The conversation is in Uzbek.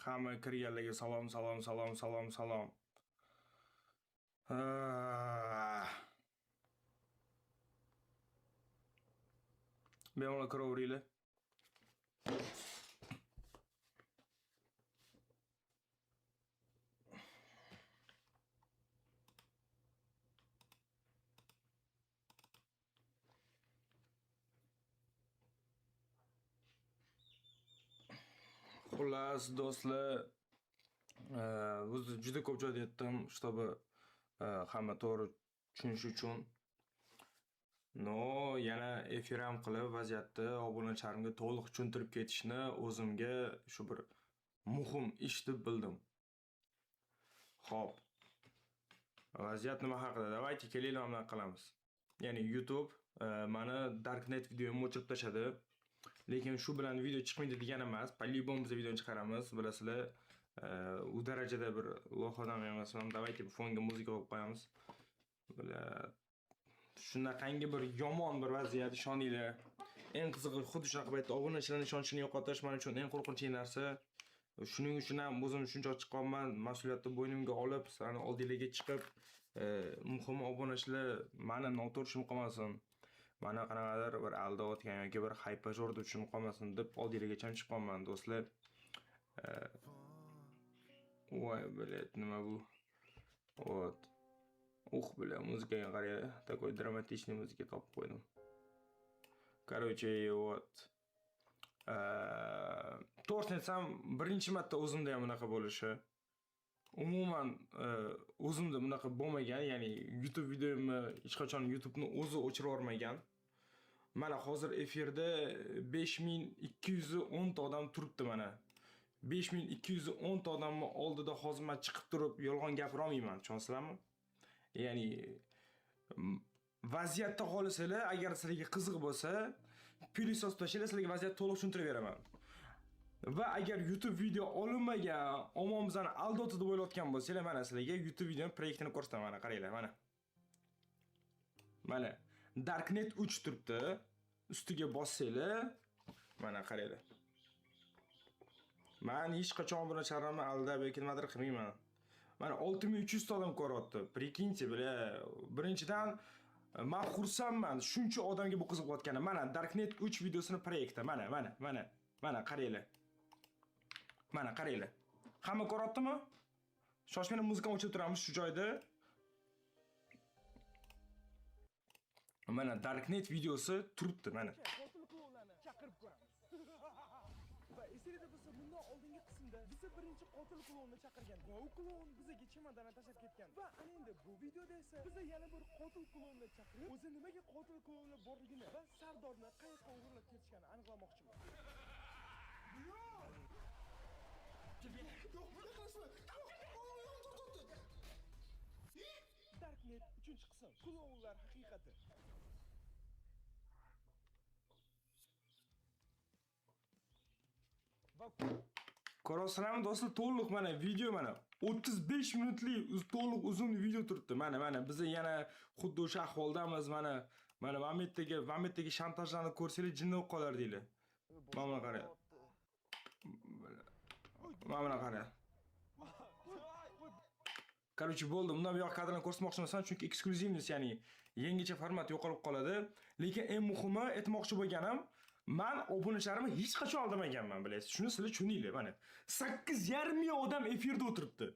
Hamma kirganlarga salom, salom, salom, salom, salom. Bemalol kiraveringlar. Xullas, do'stlar, o'zi juda ko'p joyda aytdim, чтобы hamma to'g'ri tushunishi uchun. No, yana efir ham qilib vaziyatni obunachilarimga to'liq tushuntirib ketishni o'zimga shu bir muhim ish deb bildim. Xo'p. Vaziyat nima haqida? Davayki kelinglar bilan qilamiz. Ya'ni YouTube mani Darknet videomni o'chirib tashladi. Lekin shu bilan video chiqmaydi degani emas. По-любому biz video chiqaramiz, bilasizlar. U darajada bir loh odam emasman. Davayki fonga muzika qo'yib qo'yamiz. Shunaqangi bir yomon bir vaziyat, ishoninglar. Eng qizig'i xuddi shunaqa paytda obunachilarning ishonchini yo'qotish men uchun eng qo'rqinchli narsa. Shuning uchun ham o'zim shuncha chiqqanman, mas'uliyatni bo'ynimga olib, sizlarning oldingizga chiqib, muhim obunachilar meni noto'g'ri tushunib qolmasin. Mana qanaqadir bir aldayotgan yoki bir haypajor deb tushunib qolmasin deb oldingizgacha chiqqanman, do'stlar. Voy, блядь, nima bu? Вот. Бля, muzikaga qarang, такой драматичный muzika topib qo'ydim. Короче, вот. To'g'risini aytsam, birinchi marta o'zimda ham bunaqa bo'lishi. Umuman o'zimda bunaqa bo'lmagan, ya'ni YouTube videomni hech qachon YouTube'ni o'zi o'chirib yormagan. Mana hozir efirda 5210 ta odam turibdi mana. 5210 ta odamning oldida hozir men chiqib turib yolg'on gapira olmayman, tushunasizlarmi? Ya'ni vaziyatda qolisizlar, agar sizlarga qiziq bo'lsa, plyus bosib tashlaylar, sizlarga vaziyatni to'liq tushuntirib beraman. Va agar YouTube video olinmagan, omon bizani aldotdi deb o'ylayotgan bo'lsanglar, mana sizlarga YouTube videoning proyektini ko'rsataman, mana qaranglar, mana. Mana Darknet 3 turibdi. Ustiga bossanglar, mana qaranglar. Men hech qachon buni charramni aldab yoki nimadir qilmayman. Mana 6300 ta odam ko'ryapti. Prekinchi, bile. Birinchidan men xursandman shuncha odamga bu qiziq bo'layotgani. Mana Darknet 3 videosini proyekti. Mana qaranglar. Mana qaranglar. Hamma ko'ryaptimi? Shoshmay muzikani o'chirib turamiz shu joyda. Mana Darknet videosi turibdi, mana. Chaqirib ko'ramiz. Va esingizda bo'lsa, bundan oldingi qismda bizni birinchi qotil klonni chaqirgan. Va u klon bizga chemadani tashlab ketgan. Va ana endi bu videoda esa biz yana bir qotil klonni chaqirib, o'zi nimaga qotil klonni borligini va Sardorni qayoqqa o'g'irlab ketishganini aniqlamoqchiman. Darknet 3-qism. Klonlar haqiqati. Ko'rasizlarmi do'stlar, to'liq mana video mana 35 minutlik to'liq uzun video turibdi. Mana biz yana xuddi o'sha ahvoldamiz. Mana Mametdagi shantajlarni ko'rsanglar jinni bo'lib qolar deylar. Mana qarang. Mana qarang. Короче, bo'ldi. Bundan buyoq kadrni ko'rsatmoqchi emasman, chunki ekskluzivность, ya'ni yangicha format yo'qolib qoladi. Lekin eng muhimi aytmoqchi bo'lganim, men obunachilarimni hech qachon aldamaganman, bilasizlar. Shuni sizlar tushuninglar, mana. 8,5 ming odam efirda o'tiribdi.